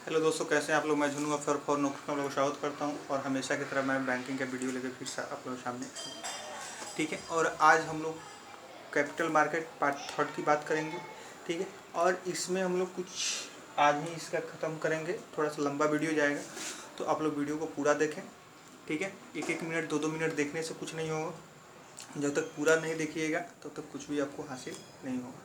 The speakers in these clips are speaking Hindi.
हेलो दोस्तों, कैसे हैं आप लोग। मैं झुनू अफर फॉर नौकरी में आप लोगों को स्वागत करता हूं और हमेशा की तरह मैं बैंकिंग का वीडियो लेकर फिर से आप लोगों के सामने। ठीक है, और आज हम लोग कैपिटल मार्केट पार्ट थर्ड की बात करेंगे। ठीक है, और इसमें हम लोग कुछ आज ही इसका ख़त्म करेंगे। थोड़ा सा लंबा वीडियो जाएगा तो आप लोग वीडियो को पूरा देखें। ठीक है, एक एक मिनट दो मिनट देखने से कुछ नहीं होगा। जब तक पूरा नहीं देखिएगा तब तक कुछ भी आपको हासिल नहीं होगा।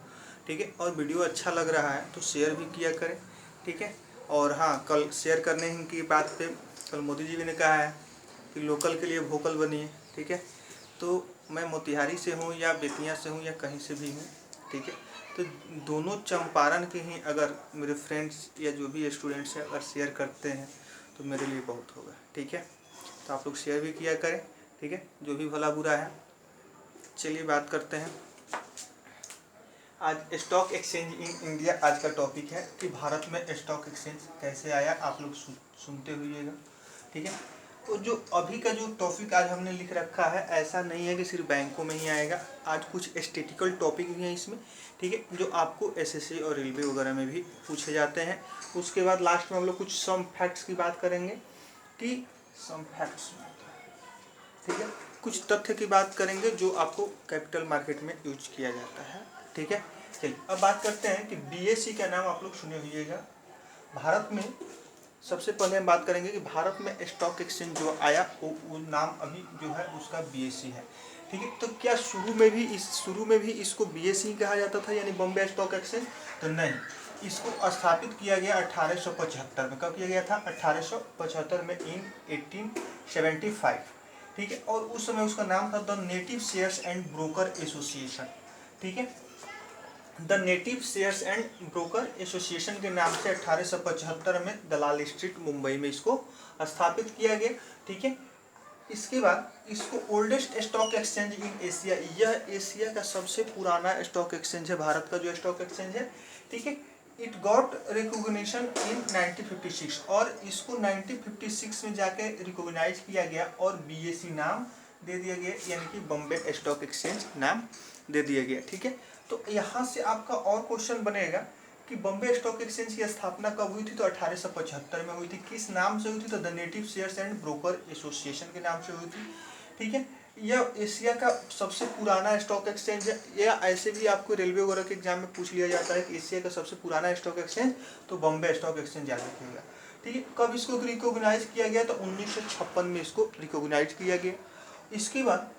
ठीक है, और वीडियो अच्छा लग रहा है तो शेयर भी किया करें। ठीक है, और हाँ, कल शेयर करने की बात पे कल मोदी जी ने कहा है कि लोकल के लिए वोकल बनिए। ठीक है, तो मैं मोतिहारी से हूँ या बेतिया से हूँ या कहीं से भी हूँ। ठीक है, तो दोनों चंपारण के ही अगर मेरे फ्रेंड्स या जो भी स्टूडेंट्स हैं अगर शेयर करते हैं तो मेरे लिए बहुत होगा। ठीक है, तो आप लोग शेयर भी किया करें। ठीक है, जो भी भला बुरा है। चलिए बात करते हैं। आज स्टॉक एक्सचेंज इन इंडिया आज का टॉपिक है कि भारत में स्टॉक एक्सचेंज कैसे आया। आप लोग सुनते हुइएगा। ठीक है, तो जो अभी का जो टॉपिक आज हमने लिख रखा है, ऐसा नहीं है कि सिर्फ बैंकों में ही आएगा। आज कुछ स्टैटिकल टॉपिक भी हैं इसमें। ठीक है, जो आपको एसएससी और रेलवे वगैरह में भी पूछे जाते हैं। उसके बाद लास्ट में हम लोग कुछ सम फैक्ट्स की बात करेंगे कि सम फैक्ट्स, ठीक है, कुछ तथ्य की बात करेंगे जो आपको कैपिटल मार्केट में यूज किया जाता है। ठीक है, चलिए अब बात करते हैं कि बीएसई का नाम आप लोग सुने होइएगा। भारत में सबसे पहले हम बात करेंगे कि भारत में स्टॉक एक्सचेंज जो आया वो नाम अभी जो है उसका बीएसई है। ठीक है, तो क्या शुरू में भी इसको बीएसई कहा जाता था, यानी बॉम्बे स्टॉक एक्सचेंज? तो नहीं, इसको स्थापित किया गया 1875 में। कब किया गया था? 1875 में, इन 1875। ठीक है, और उस समय उसका नाम था the native shares and broker association. ठीक है, the native shares and broker association के नाम से 1875 में दलाल स्ट्रीट मुंबई में इसको स्थापित किया गया। ठीक है, इसके बाद इसको oldest stock exchange in Asia, यह एशिया का सबसे पुराना स्टॉक एक्सचेंज है, भारत का जो स्टॉक एक्सचेंज है। ठीक है, इट गॉट रिकॉग्निशन इन 1956 और इसको 1956 में जाके रिकॉग्नाइज किया गया और बीएसई नाम दे दिया गया, यानी कि बॉम्बे स्टॉक एक्सचेंज नाम दे दिया गया। ठीक है, तो यहाँ से आपका और क्वेश्चन बनेगा कि बॉम्बे स्टॉक एक्सचेंज की स्थापना कब हुई थी? तो 1875 में हुई थी। किस नाम से हुई थी? तो the native shares and broker association के नाम से हुई थी। ठीक है, यह एशिया का सबसे पुराना स्टॉक एक्सचेंज है। या ऐसे भी आपको रेलवे वगैरह के एग्जाम में पूछ लिया जाता है कि एशिया का सबसे पुराना स्टॉक एक्सचेंज, तो बॉम्बे स्टॉक एक्सचेंज याद रखिएगा। ठीक है, कब इसको रिकॉग्नाइज किया गया? तो 1956 में इसको रिकॉग्नाइज किया गया। इसके बाद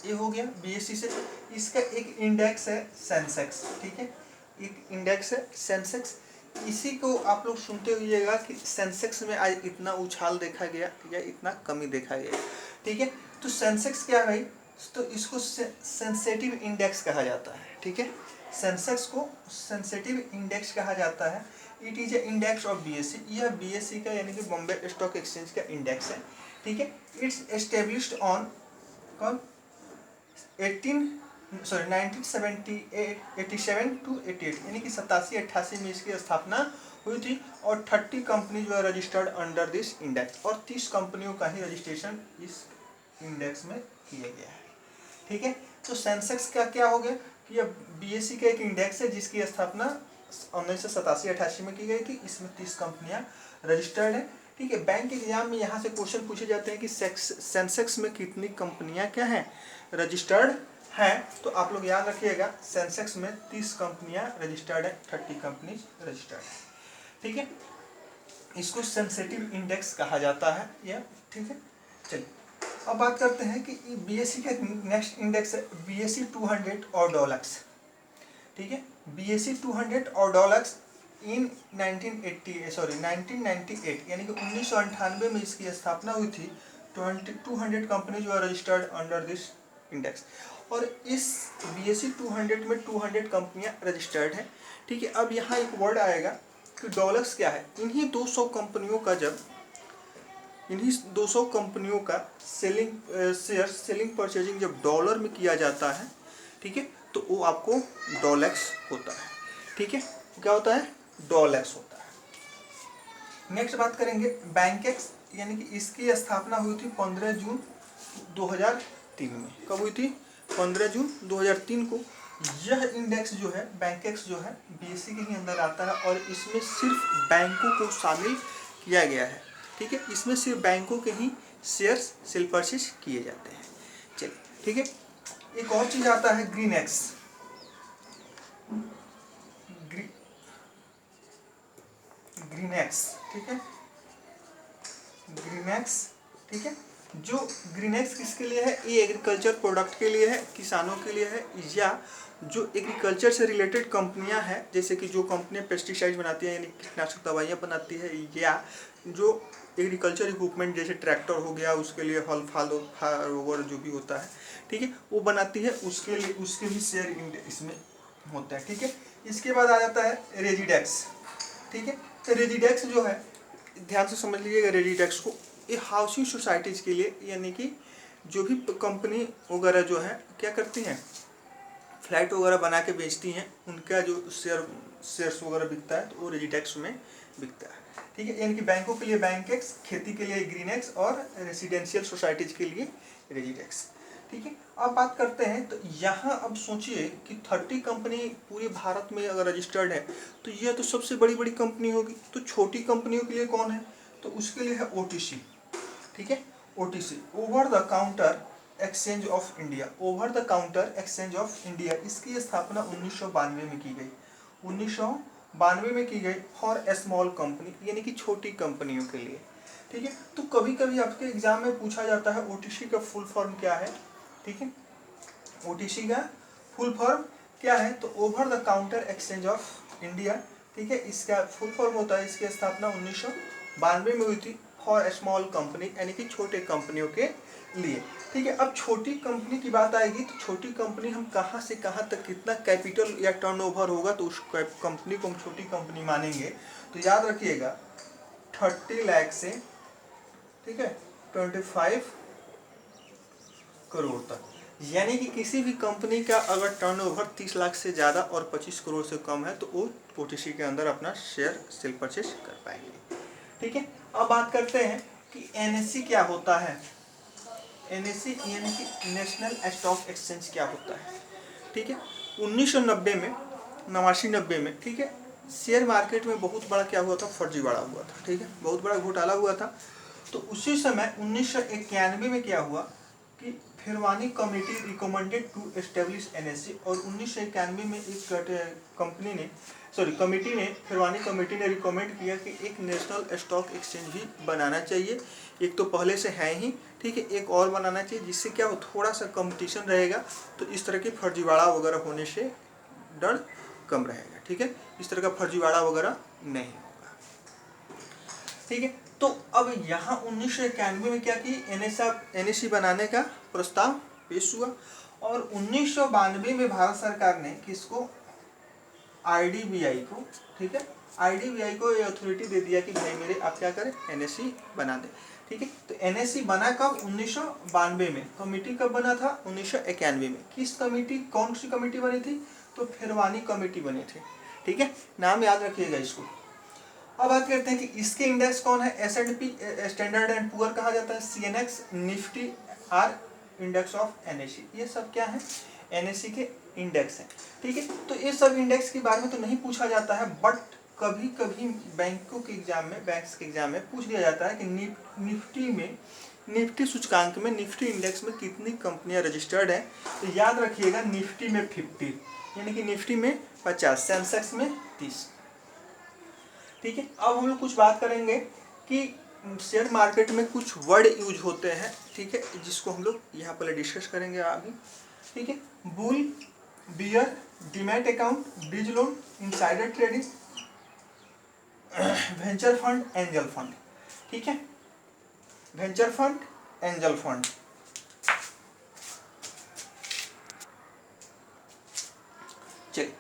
ये हो गया बीएसई से। इसका एक इंडेक्स है सेंसेक्स। ठीक है, एक इंडेक्स है सेंसेक्स। इसी को आप लोग सुनते हुइएगा कि सेंसेक्स में आज इतना उछाल देखा गया या इतना कमी देखा गया। ठीक है, तो सेंसेक्स क्या है भाई? तो इसको सेंसेटिव इंडेक्स कहा जाता है। ठीक है, सेंसेक्स को सेंसेटिव इंडेक्स कहा जाता है। It is a index of BSE, यह बीएसई का यानी कि बॉम्बे स्टॉक एक्सचेंज का इंडेक्स है। ठीक है, इट्स एस्टेब्लिश्ड ऑन कौन 1987 टू 88, यानी कि 87-88 में इसकी स्थापना हुई थी और 30 कंपनी जो है रजिस्टर्ड अंडर दिस इंडेक्स, और 30 कंपनियों का ही रजिस्ट्रेशन इस इंडेक्स में किया गया है। ठीक है, तो सेंसेक्स का क्या हो गया कि यह बीएसई का एक इंडेक्स है जिसकी स्थापना 1987-88 में की गई थी। इसमें 30 कंपनियां रजिस्टर्ड है। ठीक है, बैंक एग्जाम में यहाँ से क्वेश्चन पूछे जाते हैं कि सेंसेक्स में कितनी कंपनियां क्या हैं? रजिस्टर्ड हैं। तो आप लोग याद रखिएगा, सेंसेक्स में 30 कंपनियां रजिस्टर्ड है, 30 कंपनीज रजिस्टर्ड है। ठीक है, इसको सेंसेटिव इंडेक्स कहा जाता है यह। ठीक है, चलिए अब बात करते हैं कि बीएसई का नेक्स्ट इंडेक्स है बीएसई 200 और डॉलक्स। ठीक है, बीएसई 200 और डॉलक्स इन 1998, यानी कि 1998 में इसकी स्थापना हुई थी। 200 कंपनी जो है रजिस्टर्ड अंडर दिस इंडेक्स, और इस बीएसई 200 में 200 कंपनियां रजिस्टर्ड हैं। ठीक है, अब यहाँ एक वर्ड आएगा कि डॉलक्स क्या है। इन्हीं 200 कंपनियों का सेलिंग परचेजिंग जब डॉलर में किया जाता है, ठीक है, तो वो आपको डॉलक्स होता है। ठीक है, क्या होता है? डॉलक्स होता है। नेक्स्ट बात करेंगे बैंकेक्स, यानी कि इसकी स्थापना हुई थी 15 जून 2003 में। कब हुई थी? 15 जून 2003 को। यह इंडेक्स जो है बैंकेक्स जो है बीएसई के ही अंदर आता है और इसमें सिर्फ बैंकों को शामिल किया गया है। ठीक है, इसमें सिर्फ बैंकों के ही शेयर्स सेल परचेज किए जाते हैं। चलिए ठीक है, एक और चीज आता है ग्रीनएक्स। ग्रीनएक्स ठीक है, ग्रीनएक्स ठीक है। जो ग्रीनएक्स किसके लिए है? ये एग्रीकल्चर प्रोडक्ट के लिए है, किसानों के लिए है, या जो एग्रीकल्चर से रिलेटेड कंपनियां हैं, जैसे कि जो कंपनियां पेस्टिसाइड बनाती हैं यानी कीटनाशक दवाइयां बनाती है, या जो एग्रीकल्चर इक्विपमेंट जैसे ट्रैक्टर हो गया उसके लिए हल फाल वगैरह जो भी होता है, ठीक है, वो बनाती है, उसके लिए उसके भी शेयर इसमें होता है। ठीक है, इसके बाद आ जाता है रेजिडेक्स। ठीक है, तो रेजिडेक्स जो है, ध्यान से समझ लीजिएगा रेजिडेक्स को, ये हाउसिंग सोसाइटीज के लिए, यानी कि जो भी कंपनी वगैरह जो है क्या करती हैं, फ्लैट वगैरह बना के बेचती हैं, उनका जो शेयर्स वगैरह बिकता है तो वो रेजिडेक्स में बिकता है। ठीक है, यानी कि बैंकों के लिए बैंकेक्स, खेती के लिए ग्रीनएक्स और रेसिडेंशियल सोसाइटीज के लिए रेजिडेक्स। ठीक है, अब बात करते हैं तो यहाँ अब सोचिए कि 30 कंपनी पूरे भारत में अगर रजिस्टर्ड है तो यह तो सबसे बड़ी बड़ी कंपनी होगी। तो छोटी कंपनियों के लिए कौन है? तो उसके लिए है ओटीसी। ठीक है, OTC over the counter exchange of India. Over the counter exchange of India, इसकी स्थापना 1992 में की गई। 1992 में की गई फॉर ए स्मॉल कंपनी, यानी कि छोटी कंपनियों के लिए। ठीक है, तो कभी कभी आपके एग्जाम में पूछा जाता है ओटीसी का फुल फॉर्म क्या है। ठीक है, ओटीसी का फुल फॉर्म क्या है? तो over the counter exchange of India. ठीक है, इसका फुल फॉर्म होता है, इसकी स्थापना 1992 में हुई थी फॉर स्मॉल कंपनी, यानी कि छोटे कंपनियों के लिए। ठीक है, अब छोटी कंपनी की बात आएगी तो छोटी कंपनी हम कहाँ से कहाँ तक कितना कैपिटल या टर्नओवर होगा तो उस कंपनी को हम छोटी कंपनी मानेंगे। तो याद रखिएगा 30 लाख से, ठीक है, 25 करोड़ तक, यानी कि किसी भी कंपनी का अगर टर्नओवर 30 लाख से ज़्यादा और 25 करोड़ से कम है तो वो ओटीसी के अंदर अपना शेयर सेल परचेज कर पाएंगे। ठीक है, अब बात करते हैं कि एनएससी क्या होता है। एनएससी यानी कि नेशनल स्टॉक एक्सचेंज क्या होता है। ठीक है, 1990 में 89-90 में, ठीक है, शेयर मार्केट में बहुत बड़ा क्या हुआ था, फर्जीवाड़ा हुआ था। ठीक है, बहुत बड़ा घोटाला हुआ था। तो उसी समय 1991 में क्या हुआ कि Firwani committee recommended to establish NSC, और 1991 में एक कंपनी ने कमेटी ने, फिरवानी कमेटी ने रिकमेंड किया कि एक नेशनल स्टॉक एक्सचेंज भी बनाना चाहिए। एक तो पहले से है ही, ठीक है, एक और बनाना चाहिए, जिससे क्या हो, थोड़ा सा कंपटीशन रहेगा तो इस तरह की फर्जीवाड़ा वगैरह होने से डर कम रहेगा। ठीक है, इस तरह का फर्जीवाड़ा वगैरह नहीं होगा। ठीक है, तो अब यहाँ 1991 में क्या की, एनएससी बनाने का प्रस्ताव पेश हुआ, और 1992 में भारत सरकार ने किसको, आईडीबीआई को, ठीक है, आईडीबीआई को ये अथॉरिटी दे दिया कि भाई मेरे आप क्या करें, एनएससी बना दे। ठीक है, तो एनएससी बना कब, 1992 में। कमेटी कब बना था, 1991 में। किस कमेटी, कौन सी कमेटी बनी थी, तो फिरवानी कमेटी बनी थी। ठीक है, नाम याद रखिएगा इसको। अब बात करते हैं कि इसके इंडेक्स कौन है, एसएंडपी स्टैंडर्ड एंड पुअर कहा जाता है, CNX, Nifty are index of NSC. ये सब क्या है, एनएससी के इंडेक्स हैं। ठीक है, तो ये सब इंडेक्स के बारे में तो नहीं पूछा जाता है, बट कभी कभी बैंकों के एग्जाम में, बैंक्स के एग्जाम में पूछ लिया जाता है कि निफ्टी में, निफ्टी सूचकांक में, निफ्टी इंडेक्स में कितनी कंपनियां रजिस्टर्ड हैं। तो याद रखिएगा निफ्टी में 50, यानी कि निफ्टी में 50, सेंसेक्स में 30। ठीक है, अब हम लोग कुछ बात करेंगे कि शेयर मार्केट में कुछ वर्ड यूज होते हैं, ठीक है, जिसको हम लोग यहाँ पर डिस्कस करेंगे आगे। ठीक है, bull, bear, demat account, bridge loan, insider trading, venture fund, angel fund. ठीक है, वेंचर फंड, एंजल फंड। चलिए,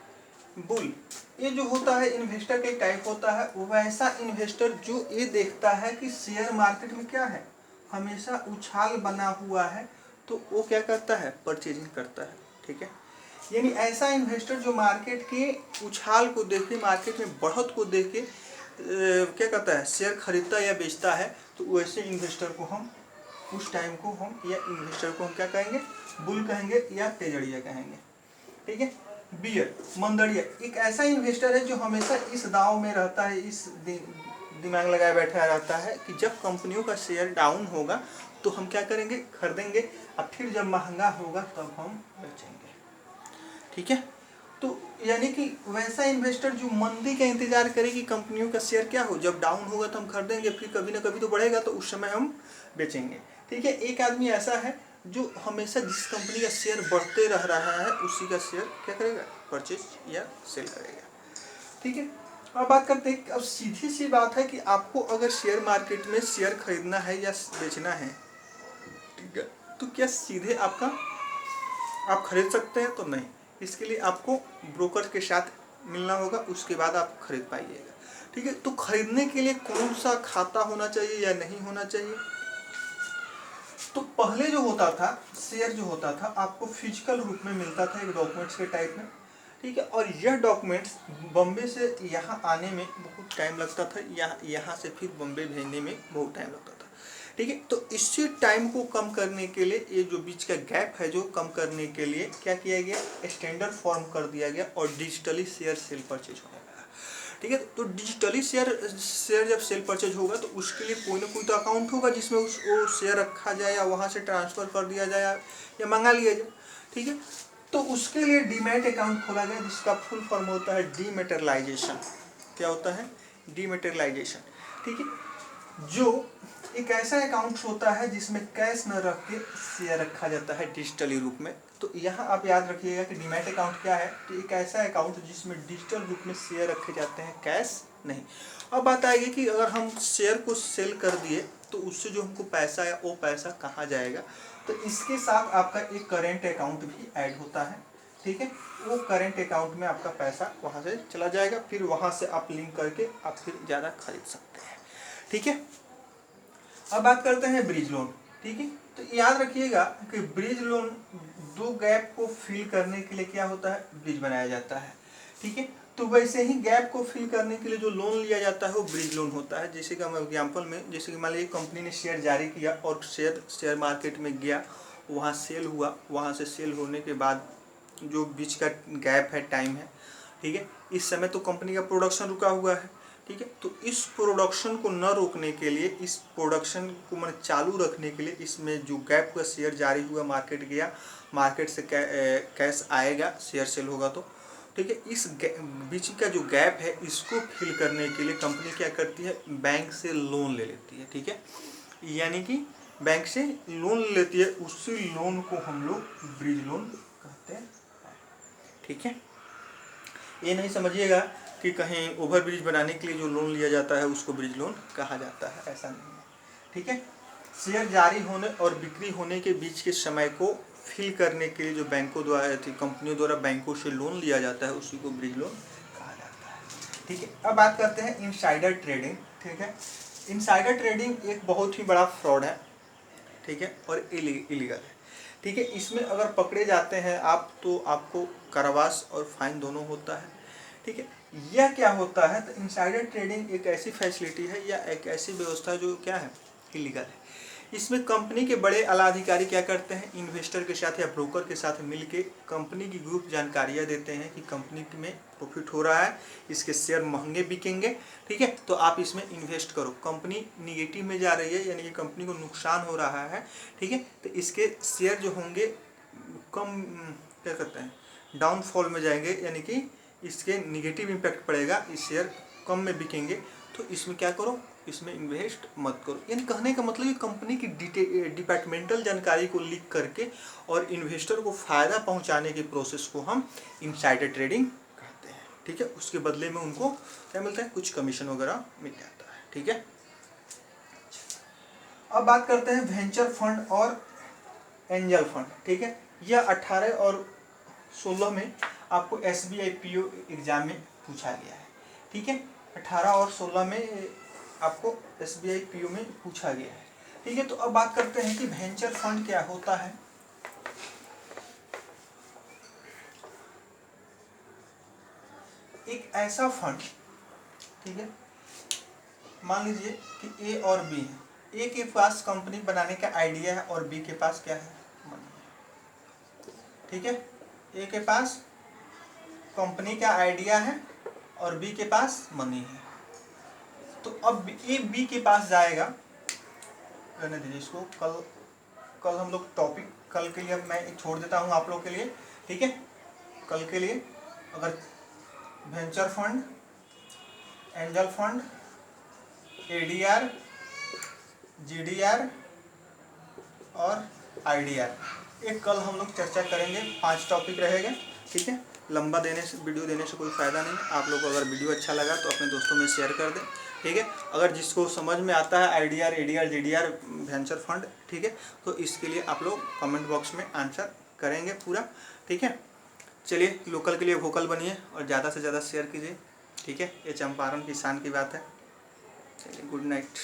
बुल, ये जो होता है इन्वेस्टर का टाइप होता है, वैसा इन्वेस्टर जो ये देखता है कि शेयर मार्केट में क्या है, हमेशा उछाल बना हुआ है, तो वो क्या करता है, परचेजिंग करता है। ठीक है, यानी ऐसा इन्वेस्टर जो मार्केट के उछाल को देख के, मार्केट में बढ़त को देख के क्या करता है, शेयर खरीदता या बेचता है, तो वैसे इन्वेस्टर को हम, उस टाइम को हम, या इन्वेस्टर को हम क्या कहेंगे, बुल कहेंगे या तेजड़िया कहेंगे। ठीक है, बियर मंदड़िया एक ऐसा इन्वेस्टर है जो हमेशा इस दांव में रहता है, इस दिमाग लगाए बैठा रहता है कि जब कंपनियों का शेयर डाउन होगा तो हम क्या करेंगे, खरीदेंगे, और फिर जब महंगा होगा तब हम बेचेंगे। ठीक है, तो यानी कि वैसा इन्वेस्टर जो मंदी का इंतजार करे कि कंपनियों का शेयर क्या हो, जब डाउन होगा तो हम खरीदेंगे, फिर कभी ना कभी तो बढ़ेगा तो उस समय हम बेचेंगे। ठीक है, एक आदमी ऐसा है जो हमेशा जिस कंपनी का शेयर बढ़ते रह रहा है उसी का शेयर क्या करेगा, परचेज या सेल करेगा। ठीक है, अब बात करते हैं, अब सीधी सी बात है कि आपको अगर शेयर मार्केट में शेयर खरीदना है या बेचना है, ठीक है, तो क्या सीधे आप खरीद सकते हैं? तो नहीं, इसके लिए आपको ब्रोकर के साथ मिलना होगा, उसके बाद आप खरीद पाइएगा। ठीक है, तो खरीदने के लिए कौन सा खाता होना चाहिए या नहीं होना चाहिए? तो पहले जो होता था, शेयर जो होता था आपको फिजिकल रूप में मिलता था, एक डॉक्यूमेंट्स के टाइप में। ठीक है, और यह डॉक्यूमेंट्स बॉम्बे से यहाँ आने में बहुत टाइम लगता था, यहाँ से फिर बॉम्बे भेजने में बहुत टाइम लगता था। ठीक है, तो इसी टाइम को कम करने के लिए, ये जो बीच का गैप है जो कम करने के लिए क्या किया गया, स्टैंडर्ड फॉर्म कर दिया गया और डिजिटली शेयर सेल परचेज होने लगा। ठीक है, तो डिजिटली शेयर जब सेल परचेज होगा तो उसके लिए कोई ना कोई तो अकाउंट होगा जिसमें वो शेयर रखा जाए या वहाँ से ट्रांसफ़र कर दिया जाए या मंगा लिया जाए। ठीक है, तो उसके लिए डीमैट अकाउंट खोला गया जिसका फुल फॉर्म होता है डीमेटेरियलाइजेशन। क्या होता है? डीमेटेरियलाइजेशन। ठीक है, जो एक ऐसा अकाउंट होता है जिसमें कैश न रख के शेयर रखा जाता है डिजिटली रूप में। तो यहाँ आप याद रखिएगा कि डीमैट अकाउंट क्या है, तो एक ऐसा अकाउंट जिसमें डिजिटल रूप में शेयर रखे जाते हैं, कैश नहीं। अब बात आएगी कि अगर हम शेयर को सेल कर दिए तो उससे जो हमको पैसा है वो पैसा कहाँ जाएगा, तो इसके साथ आपका एक करेंट अकाउंट भी ऐड होता है। ठीक है, वो करेंट अकाउंट में आपका पैसा वहाँ से चला जाएगा, फिर वहाँ से आप लिंक करके आप फिर ज़्यादा खरीद सकते हैं। ठीक है, अब बात करते हैं ब्रिज लोन। ठीक है, तो याद रखिएगा कि ब्रिज लोन दो गैप को फिल करने के लिए क्या होता है, ब्रिज बनाया जाता है। ठीक है, तो वैसे ही गैप को फिल करने के लिए जो लोन लिया जाता है वो ब्रिज लोन होता है। जैसे कि हम एग्जाम्पल में, जैसे कि मान लीजिए कंपनी ने शेयर जारी किया और शेयर मार्केट में गया, वहाँ सेल हुआ, वहाँ से सेल होने के बाद जो बीच का गैप है, टाइम है, ठीक है, इस समय तो कंपनी का प्रोडक्शन रुका हुआ है। ठीक है, तो इस प्रोडक्शन को न रोकने के लिए, इस प्रोडक्शन को मैंने चालू रखने के लिए, इसमें जो गैप का शेयर जारी हुआ, मार्केट गया, मार्केट से कैश आएगा, शेयर सेल होगा तो। ठीक है, इस बीच का जो गैप है इसको फिल करने के लिए कंपनी क्या करती है, बैंक से लोन ले लेती है। ठीक है, यानी कि बैंक से लोन लेती है, उसी लोन को हम लोग ब्रिज लोन कहते हैं। ठीक है, ये नहीं समझिएगा कि कहीं ओवर ब्रिज बनाने के लिए जो लोन लिया जाता है उसको ब्रिज लोन कहा जाता है, ऐसा नहीं है। ठीक है, शेयर जारी होने और बिक्री होने के बीच के समय को फिल करने के लिए जो बैंकों द्वारा, कंपनियों द्वारा बैंकों से लोन लिया जाता है उसी को ब्रिज लोन कहा जाता है। ठीक है, अब बात करते हैं इनसाइडर ट्रेडिंग। ठीक है, इनसाइडर ट्रेडिंग एक बहुत ही बड़ा फ्रॉड है। ठीक है, और इलीगल है। ठीक है, इसमें अगर पकड़े जाते हैं आप तो आपको कारावास और फाइन दोनों होता है। ठीक है, यह क्या होता है, तो इनसाइडर ट्रेडिंग एक ऐसी फैसिलिटी है या एक ऐसी व्यवस्था जो क्या है, इलीगल है। इसमें कंपनी के बड़े आला अधिकारी क्या करते हैं, इन्वेस्टर के साथ या ब्रोकर के साथ मिलके कंपनी की ग्रुप जानकारियाँ देते हैं कि कंपनी में प्रॉफिट हो रहा है, इसके शेयर महंगे बिकेंगे। ठीक है, तो आप इसमें इन्वेस्ट करो। कंपनी निगेटिव में जा रही है यानी कि कंपनी को नुकसान हो रहा है, ठीक है, तो इसके शेयर जो होंगे कम, क्या कहते हैं, डाउनफॉल में जाएंगे, यानी कि इसके निगेटिव इम्पैक्ट पड़ेगा, इस शेयर कम में बिकेंगे, तो इसमें क्या करो, इसमें इन्वेस्ट मत करो। यानी कहने का मतलब ये कंपनी की डिपार्टमेंटल जानकारी को लीक करके और इन्वेस्टर को फ़ायदा पहुंचाने के प्रोसेस को हम इनसाइडर ट्रेडिंग कहते हैं। ठीक है, उसके बदले में उनको क्या मिलता है, कुछ कमीशन वगैरह मिल जाता है। ठीक है, अब बात करते हैं वेंचर फंड और एंजल फंड। ठीक है, यह 18 और 16 में आपको SBI PO एग्जाम में पूछा गया है। ठीक है, 18 और 16 में आपको SBI PO में पूछा गया है। ठीक है, तो अब बात करते हैं कि वेंचर फंड क्या होता है। एक ऐसा फंड, ठीक है, मान लीजिए कि A और B है। A के पास कंपनी बनाने का आइडिया है और B के पास क्या है, मनी है। ठीक है, A के पास कंपनी का आइडिया है और बी के पास मनी है। तो अब ए बी के पास जाएगा, रहने दीजिए इसको, कल हम लोग टॉपिक कल के लिए मैं छोड़ देता हूँ आप लोग के लिए, ठीक है। कल के लिए अगर venture fund, angel fund, ADR, GDR और आईडीआर, एक कल हम लोग चर्चा करेंगे। 5 टॉपिक रहेगा, ठीक है। लंबा वीडियो देने से कोई फ़ायदा नहीं है। आप लोग को अगर वीडियो अच्छा लगा तो अपने दोस्तों में शेयर कर दें, ठीक है। अगर जिसको समझ में आता है IDR, ADR, GDR, venture fund, ठीक है, तो इसके लिए आप लोग कमेंट बॉक्स में आंसर करेंगे पूरा, ठीक है। चलिए, लोकल के लिए वोकल बनिए और ज़्यादा से ज़्यादा शेयर कीजिए, ठीक है। ये चंपारण किसान की बात है। चलिए, गुड नाइट।